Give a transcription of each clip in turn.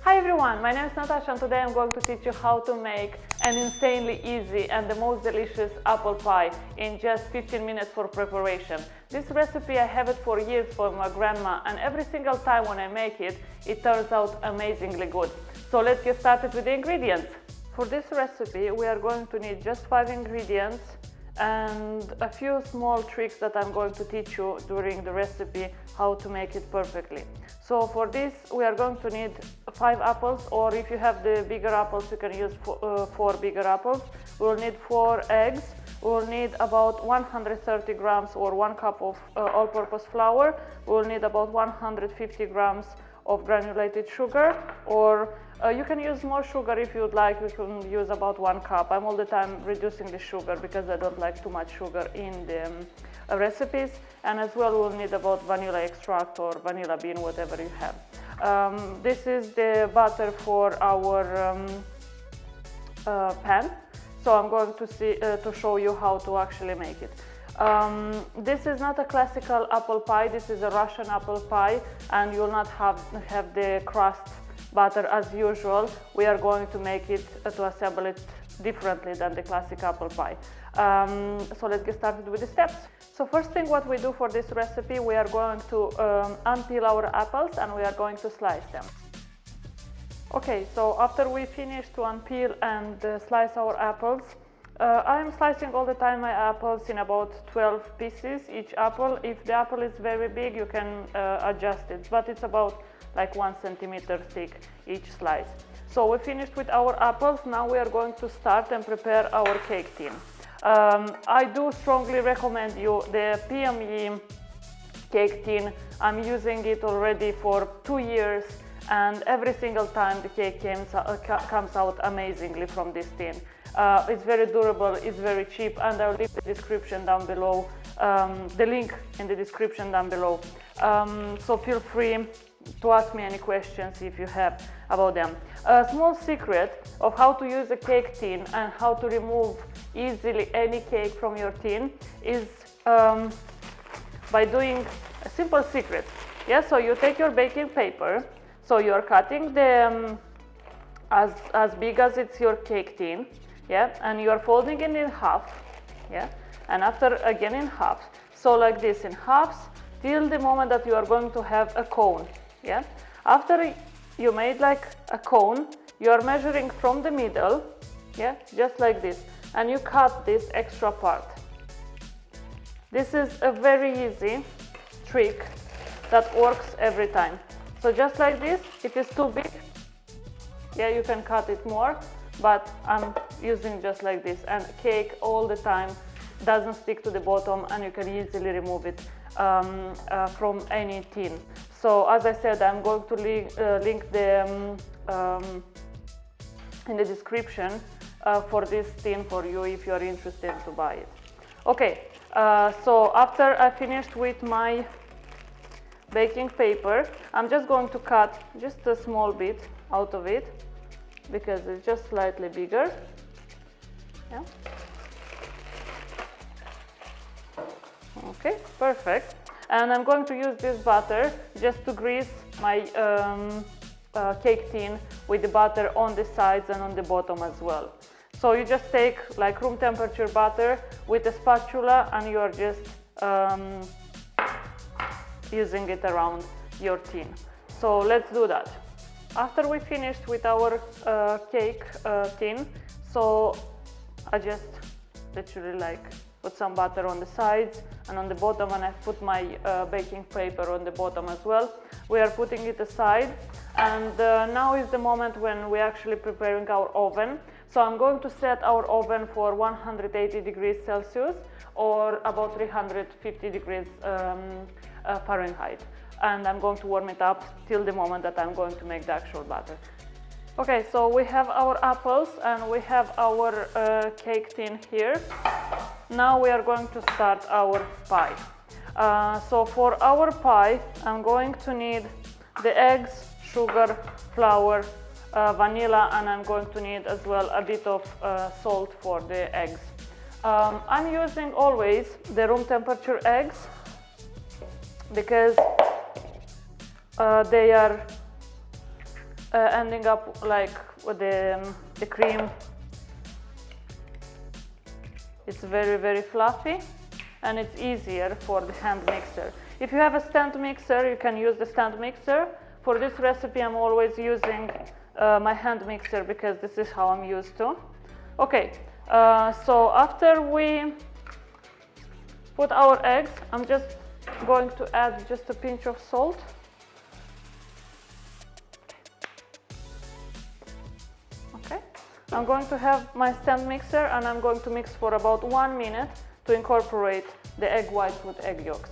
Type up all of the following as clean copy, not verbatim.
Hi everyone, my name is Natasha and today I'm going to teach you how to make an insanely easy and the most delicious apple pie in just 15 minutes for preparation. This recipe I have it for years from my grandma and every single time when I make it, it turns out amazingly good. So let's get started with the ingredients. For this recipe we are going to need just 5 ingredients and a few small tricks that I'm going to teach you during the recipe how to make it perfectly. So for this we are going to need 5 apples, or if you have the bigger apples you can use 4 bigger apples. We'll need 4 eggs. We'll need about 130 grams or 1 cup of all-purpose flour. We'll need about 150 grams of granulated sugar, or you can use more sugar if you'd like. You can use about 1 cup. I'm all the time reducing the sugar because I don't like too much sugar in the recipes. And as well we'll need about vanilla extract or vanilla bean, whatever you have. This is the butter for our pan. So I'm going to show you how to actually make it. This is not a classical apple pie, this is a Russian apple pie, and you'll not have the crust butter as usual. We are going to make it, to assemble it differently than the classic apple pie. So let's get started with the steps. So first thing what we do for this recipe, we are going to unpeel our apples and we are going to slice them. Okay, so after we finish to unpeel and slice our apples, I'm slicing all the time my apples in about 12 pieces each apple. If the apple is very big you can adjust it, but it's about like 1 centimeter thick each slice. So we finished with our apples. Now we are going to start and prepare our cake tin. I do strongly recommend you the PME cake tin. I'm using it already for 2 years and every single time the cake comes out amazingly from this tin. It's very durable, it's very cheap, and I'll leave the description down below, the link in the description down below. So feel free to ask me any questions if you have about them. A small secret of how to use a cake tin and how to remove easily any cake from your tin is by doing a simple secret. Yeah, so you take your baking paper, so you're cutting the as big as it's your cake tin, yeah, and you are folding it in half, yeah, and after again in half, so like this in halves till the moment that you are going to have a cone, yeah. After you made like a cone, you are measuring from the middle, yeah, just like this, and you cut this extra part. This is a very easy trick that works every time. So just like this, if it's too big, yeah, you can cut it more, but I'm using just like this, and cake all the time doesn't stick to the bottom and you can easily remove it from any tin. So as I said, I'm going to link the in the description for this tin for you if you are interested to buy it. Okay, so after I finished with my baking paper, I'm just going to cut just a small bit out of it because it's just slightly bigger. Yeah. Okay, perfect. And I'm going to use this butter just to grease my cake tin with the butter on the sides and on the bottom as well. So you just take like room temperature butter with a spatula and you are just using it around your tin. So let's do that. After we finished with our cake tin, so I just literally like put some butter on the sides and on the bottom, and I put my baking paper on the bottom as well. We are putting it aside, and now is the moment when we're actually preparing our oven. So I'm going to set our oven for 180 degrees Celsius or about 350 degrees Fahrenheit, and I'm going to warm it up till the moment that I'm going to make the actual batter. Okay, so we have our apples and we have our cake tin here. Now we are going to start our pie. So for our pie, I'm going to need the eggs, sugar, flour, vanilla, and I'm going to need as well a bit of salt for the eggs. I'm using always the room temperature eggs because they are ending up like with the cream. It's very, very fluffy, and it's easier for the hand mixer. If you have a stand mixer, you can use the stand mixer. For this recipe, I'm always using my hand mixer because this is how I'm used to. Okay, so after we put our eggs, I'm just going to add just a pinch of salt. Okay, I'm going to have my stand mixer and I'm going to mix for about 1 minute to incorporate the egg whites with egg yolks.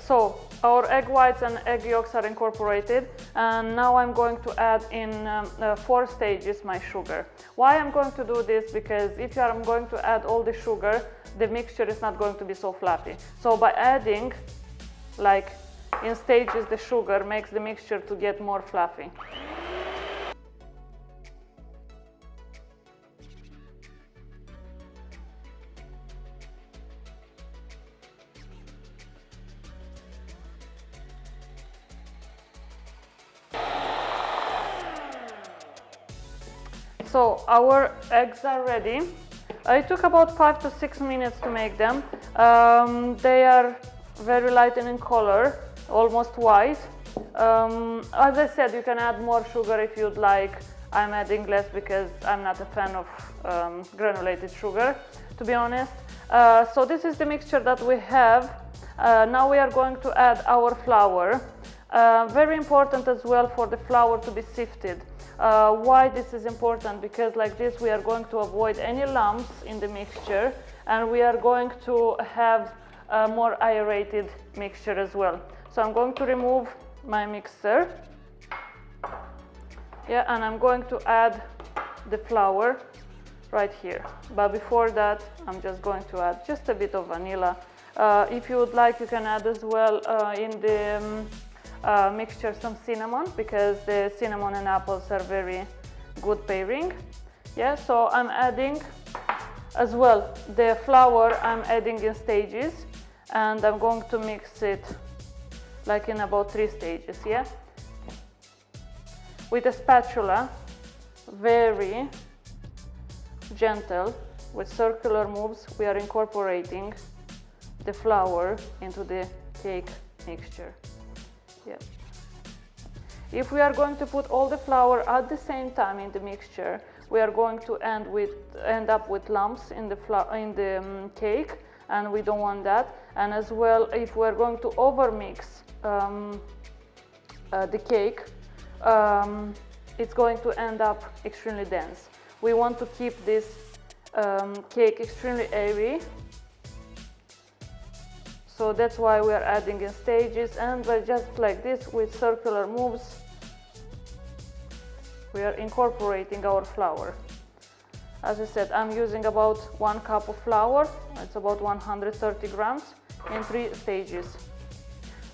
So our egg whites and egg yolks are incorporated, and now I'm going to add in 4 stages my sugar. Why I'm going to do this? Because if I'm going to add all the sugar, the mixture is not going to be so fluffy. So by adding like in stages the sugar makes the mixture to get more fluffy. So our eggs are ready. It took about 5 to 6 minutes to make them. They are very light in color, almost white. As I said, you can add more sugar if you'd like. I'm adding less because I'm not a fan of granulated sugar, to be honest. So this is the mixture that we have. Now we are going to add our flour. Very important as well for the flour to be sifted. Why this is important? Because like this we are going to avoid any lumps in the mixture, and we are going to have a more aerated mixture as well. So I'm going to remove my mixer. Yeah, and I'm going to add the flour right here. But before that, I'm just going to add just a bit of vanilla. If you would like, you can add as well in the mixture some cinnamon, because the cinnamon and apples are very good pairing. Yeah, so I'm adding as well the flour. I'm adding in stages, and I'm going to mix it like in about 3 stages. Yeah, with a spatula, very gentle, with circular moves, we are incorporating the flour into the cake mixture. Yeah. If we are going to put all the flour at the same time in the mixture, we are going to end up with lumps in the cake, and we don't want that. And as well, if we are going to overmix the cake, it's going to end up extremely dense. We want to keep this cake extremely airy. So that's why we are adding in stages, and by just like this with circular moves, we are incorporating our flour. As I said, I'm using about 1 cup of flour. It's about 130 grams in 3 stages.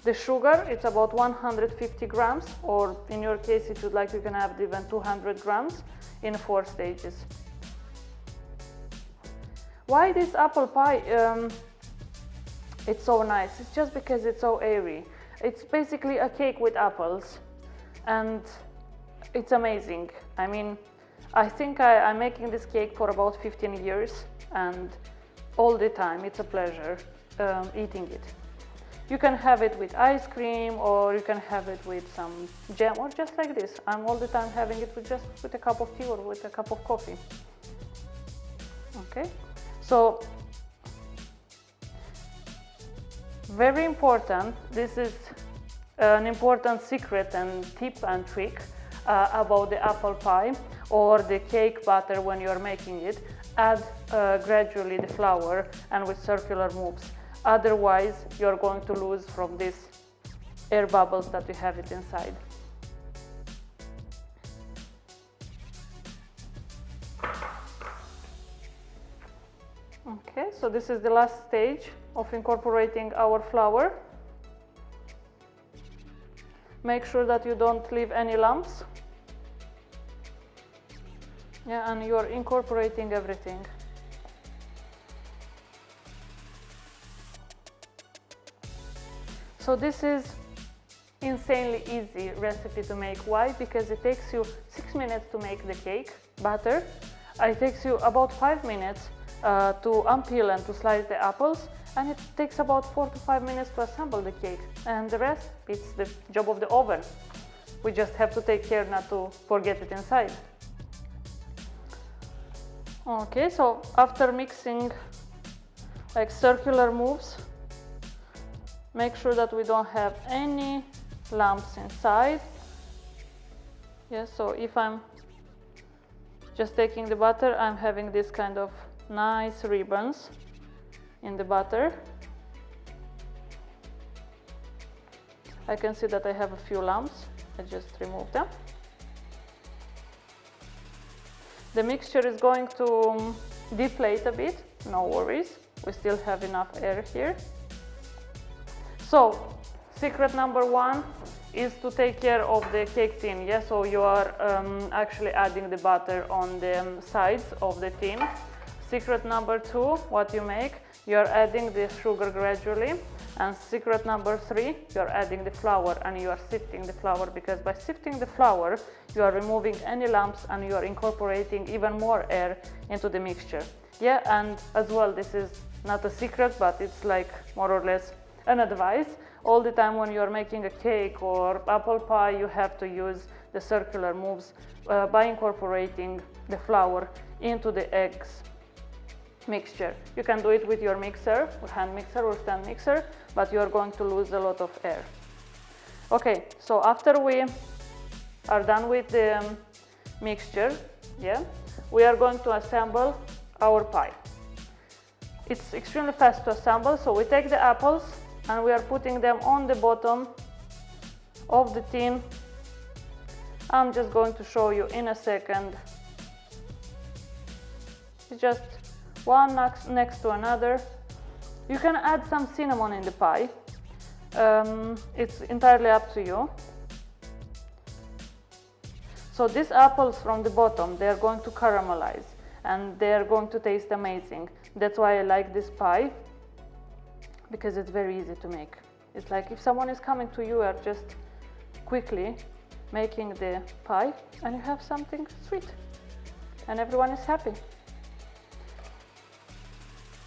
The sugar, it's about 150 grams, or in your case, if you'd like, you can have even 200 grams in 4 stages. Why this apple pie? It's so nice. It's just because it's so airy. It's basically a cake with apples, and it's amazing. I mean, I think I'm making this cake for about 15 years, and all the time it's a pleasure eating it. You can have it with ice cream, or you can have it with some jam, or just like this. I'm all the time having it with a cup of tea or with a cup of coffee. Okay, so very important. This is an important secret and tip and trick about the apple pie or the cake batter when you are making it. Add gradually the flour and with circular moves. Otherwise, you're going to lose from these air bubbles that you have it inside. Okay, so this is the last stage of incorporating our flour. Make sure that you don't leave any lumps. Yeah, and you're incorporating everything. So this is insanely easy recipe to make. Why? Because it takes you 6 minutes to make the cake batter. It takes you about 5 minutes to unpeel and to slice the apples, and it takes about 4 to 5 minutes to assemble the cake, and the rest, it's the job of the oven. We just have to take care not to forget it inside. Okay, so after mixing like circular moves, make sure that we don't have any lumps inside. Yes, so if I'm just taking the butter, I'm having this kind of nice ribbons in the butter. I can see that I have a few lumps. I just remove them. The mixture is going to deflate a bit, no worries. We still have enough air here. So, secret number 1 is to take care of the cake tin. Yeah, so you are actually adding the butter on the sides of the tin. Secret number 2, what you make, you are adding the sugar gradually. And secret number 3, you are adding the flour and you are sifting the flour, because by sifting the flour, you are removing any lumps and you are incorporating even more air into the mixture. Yeah, and as well, this is not a secret, but it's like more or less an advice. All the time when you are making a cake or apple pie, you have to use the circular moves by incorporating the flour into the eggs mixture. You can do it with your mixer, hand mixer or stand mixer, but you are going to lose a lot of air. Okay, so after we are done with the mixture, yeah, we are going to assemble our pie. It's extremely fast to assemble, so we take the apples and we are putting them on the bottom of the tin. I'm just going to show you in a second. It's just one next to another. You can add some cinnamon in the pie. It's entirely up to you. So these apples from the bottom, they are going to caramelize and they are going to taste amazing. That's why I like this pie, because it's very easy to make. It's like if someone is coming to you, are just quickly making the pie and you have something sweet and everyone is happy.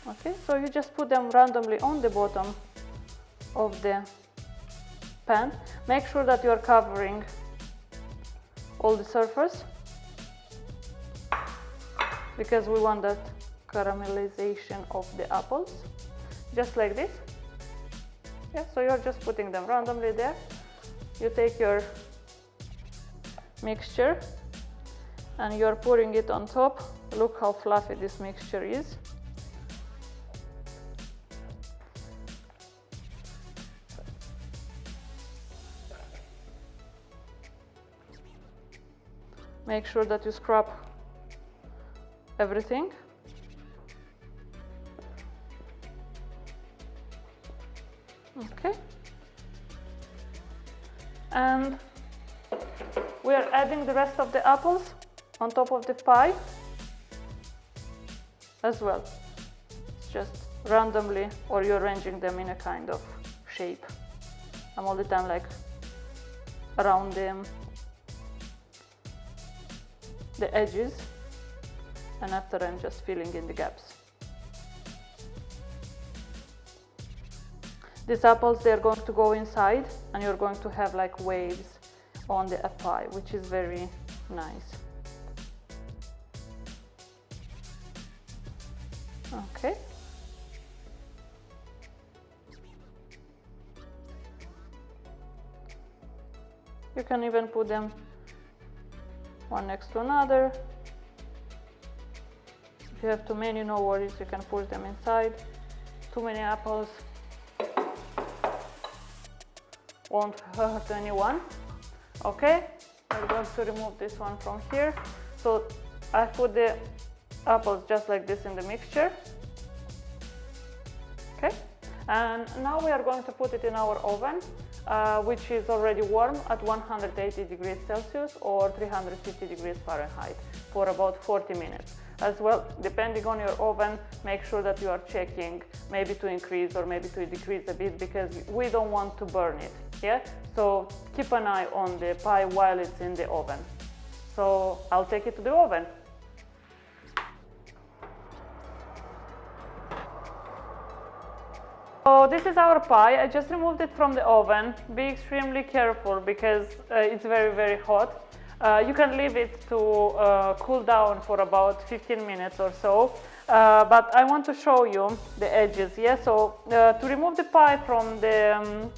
Okay, so you just put them randomly on the bottom of the pan. Make sure that you are covering all the surface, because we want that caramelization of the apples, just like this. Yeah, so you're just putting them randomly there. You take your mixture and you're pouring it on top. Look how fluffy this mixture is. Make sure that you scrub everything. Okay. And we are adding the rest of the apples on top of the pie as well. Just randomly, or you're arranging them in a kind of shape. I'm all the time like around the edges, and after I'm just filling in the gaps. These apples, they're going to go inside and you're going to have like waves on the pie, which is very nice. Okay. You can even put them one next to another. If you have too many, no worries, you can push them inside. Too many apples won't hurt anyone. Okay, I'm going to remove this one from here. So I put the apples just like this in the mixture. Okay, and now we are going to put it in our oven, which is already warm at 180 degrees Celsius or 350 degrees Fahrenheit for about 40 minutes. as well. Depending on your oven, make sure that you are checking, maybe to increase or maybe to decrease a bit, because we don't want to burn it. Yeah, so keep an eye on the pie while it's in the oven. So I'll take it to the oven. So this is our pie. I just removed it from the oven. Be extremely careful because it's very, very hot. You can leave it to cool down for about 15 minutes or so. But I want to show you the edges. Yeah, so to remove the pie from the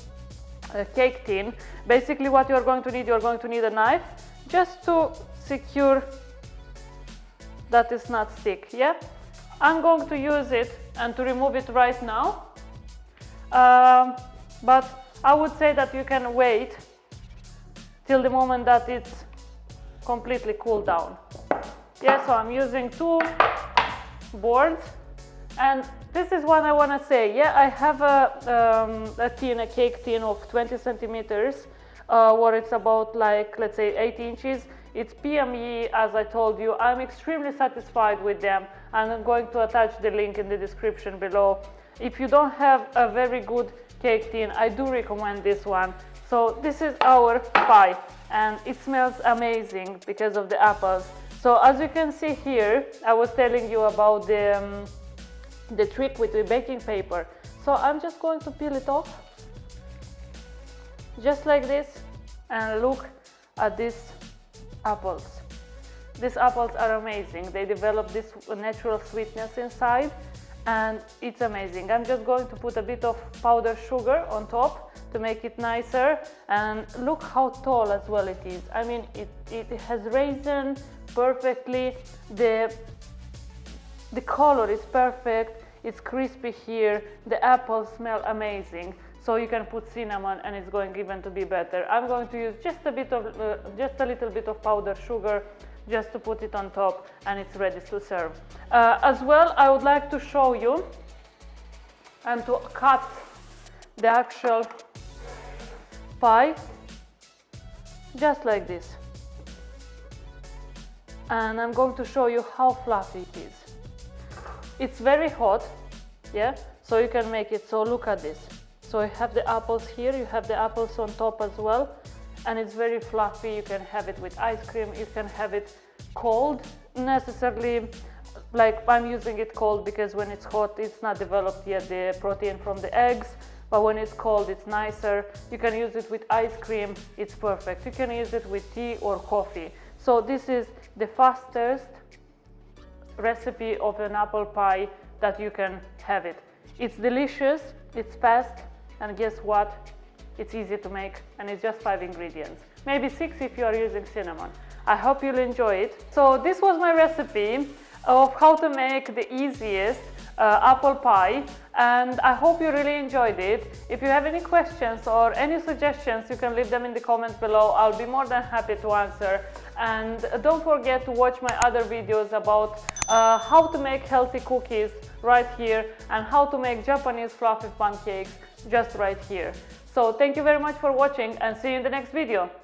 cake tin, basically what you're going to need a knife just to secure that it's not stick. Yeah, I'm going to use it and to remove it right now. But I would say that you can wait till the moment that it's completely cooled down. Yeah, so I'm using 2 boards, and this is what I want to say. Yeah, I have a cake tin of 20 centimeters, where it's about, like, let's say 8 inches. It's PME, as I told you. I'm extremely satisfied with them, and I'm going to attach the link in the description below. If you don't have a very good cake tin, I do recommend this one. So this is our pie, and it smells amazing because of the apples. So as you can see here, I was telling you about the trick with the baking paper. So I'm just going to peel it off, just like this, and look at these apples. These apples are amazing. They develop this natural sweetness inside, and it's amazing. I'm just going to put a bit of powdered sugar on top to make it nicer, and look how tall as well it is. I mean, it has raisin perfectly. The color is perfect. It's crispy here. The apples smell amazing. So you can put cinnamon and it's going even to be better. I'm going to use just a little bit of powdered sugar just to put it on top, and it's ready to serve. As well, I would like to show you and to cut the actual pie just like this, and I'm going to show you how fluffy it is. It's very hot, yeah, so you can make it. So look at this. So you have the apples here, you have the apples on top as well, and it's very fluffy. You can have it with ice cream, you can have it cold, necessarily, like I'm using it cold because when it's hot it's not developed yet the protein from the eggs, but when it's cold it's nicer. You can use it with ice cream, it's perfect. You can use it with tea or coffee. So this is the fastest recipe of an apple pie that you can have it. It's delicious, it's fast, and guess what? It's easy to make, and it's just 5 ingredients. Maybe 6 if you are using cinnamon. I hope you'll enjoy it. So this was my recipe of how to make the easiest apple pie, and I hope you really enjoyed it. If you have any questions or any suggestions, you can leave them in the comments below. I'll be more than happy to answer. And don't forget to watch my other videos about how to make healthy cookies right here, and how to make Japanese fluffy pancakes just right here. So thank you very much for watching, and see you in the next video.